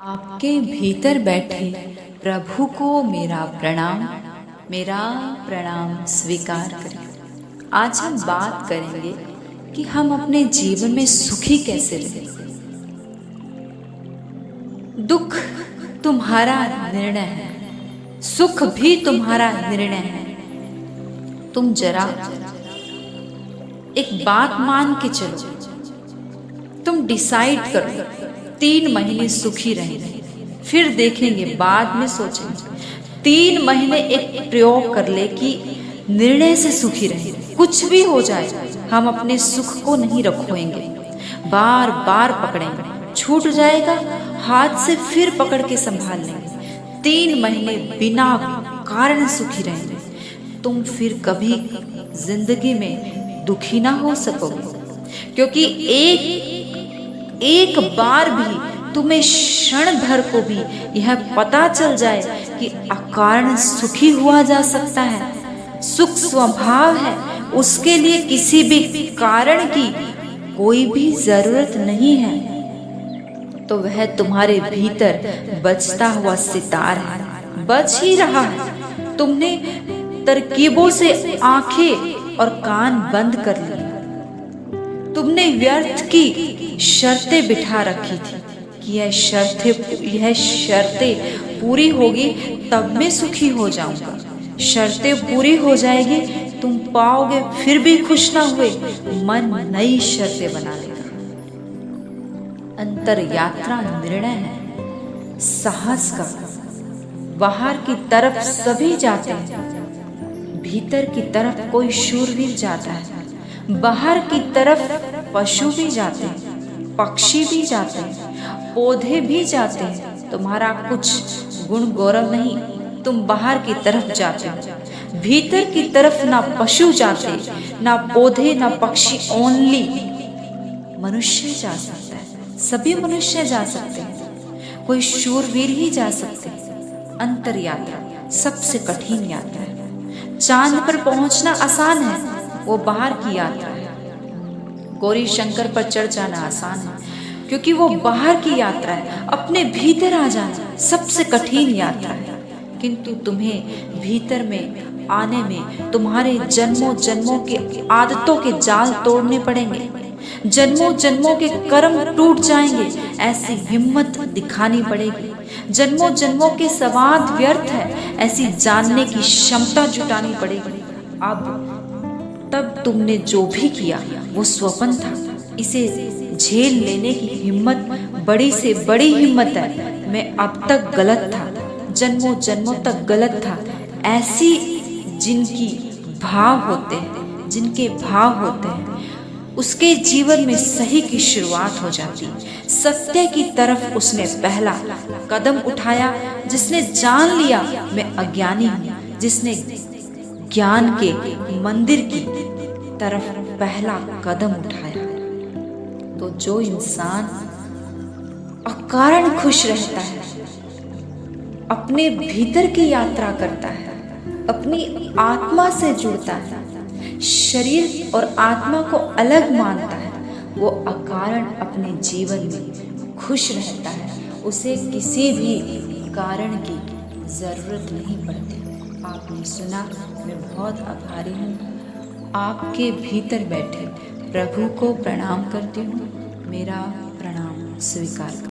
आपके भीतर बैठे प्रभु को मेरा प्रणाम स्वीकार करें। आज हम बात करेंगे कि हम अपने जीवन में सुखी कैसे रहें। दुख तुम्हारा निर्णय है, सुख भी तुम्हारा निर्णय है। तुम जरा एक बात मान के चलो, तुम डिसाइड करो 3 महीने सुखी रहेंगे, फिर देखेंगे, बाद में सोचेंगे। 3 महीने एक प्रयोग कर ले कि निर्णय से सुखी रहे। कुछ भी हो जाए, हम अपने सुख को नहीं रखोएंगे, बार बार पकड़ेंगे। छूट जाएगा हाथ से, फिर पकड़ के संभाल लेंगे। 3 महीने बिना कारण सुखी रहेंगे, तुम फिर कभी जिंदगी में दुखी ना हो सकोगे। क्योंकि एक बार भी तुम्हें क्षण भर को भी यह पता चल जाए कि अकारण सुखी हुआ जा सकता है, सुख स्वभाव है, उसके लिए किसी भी कारण की कोई भी जरूरत नहीं है, तो वह तुम्हारे भीतर बजता हुआ सितार है, बज ही रहा है। तुमने तरकीबों से आंखें और कान बंद कर लिए, तुमने व्यर्थ की शर्तें बिठा रखी थी कि यह शर्तें पूरी होगी तब मैं सुखी हो जाऊंगा। शर्तें पूरी हो जाएगी, तुम पाओगे, फिर भी खुश ना हुए, मन नई शर्तें बना लेगा। अंतर यात्रा निर्णय है साहस का। बाहर की तरफ सभी जाते हैं, भीतर की तरफ कोई शूरवीर जाता है। बाहर की तरफ पशु भी जाते हैं, पक्षी भी जाते हैं, पौधे भी जाते हैं। तुम्हारा कुछ गुण गौरव नहीं, तुम बाहर की तरफ जाते हो। भीतर की तरफ ना पशु जाते, ना पौधे, ना पक्षी, ओनली मनुष्य जा सकता है। सभी मनुष्य जा सकते हैं, कोई शूरवीर ही जा सकते हैं। अंतर यात्रा सबसे कठिन यात्रा है। चांद पर पहुंचना आसान है, वो बाहर की यात्रा है। गौरी शंकर पर चढ़ जाना आसान है, क्योंकि वो बाहर की यात्रा है। अपने भीतर आ जाना सबसे कठिन यात्रा है। किंतु तुम्हें भीतर में आने में तुम्हारे जन्मों जन्मों के आदतों के जाल तोड़ने पड़ेंगे, जन्मों जन्मों के कर्म टूट जाएंगे, ऐसी हिम्मत दिखानी पड़ेगी। जन्मों जन्मों के संवाद व्यर्थ है, ऐसी जानने की क्षमता जुटानी पड़ेगी। तब तुमने जो भी किया वो स्वप्न था, इसे झेल लेने की हिम्मत बड़ी से बड़ी हिम्मत है। मैं अब तक गलत था, जन्मों जन्मों तक गलत था। ऐसी जिनके भाव होते हैं उसके जीवन में सही की शुरुआत हो जाती। सत्य की तरफ उसने पहला कदम उठाया, जिसने जान लिया मैं अज्ञानी हूँ, जिसने ज्ञान के मंदिर की तरफ पहला कदम उठाया। तो जो इंसान अकारण खुश रहता है, अपने भीतर की यात्रा करता है, अपनी आत्मा से जुड़ता है, शरीर और आत्मा को अलग मानता है, वो अकारण अपने जीवन में खुश रहता है। उसे किसी भी कारण की जरूरत नहीं पड़ती। आपने सुना, मैं बहुत आभारी हूँ। आपके भीतर बैठे प्रभु को प्रणाम करती हूँ। मेरा प्रणाम स्वीकार करें।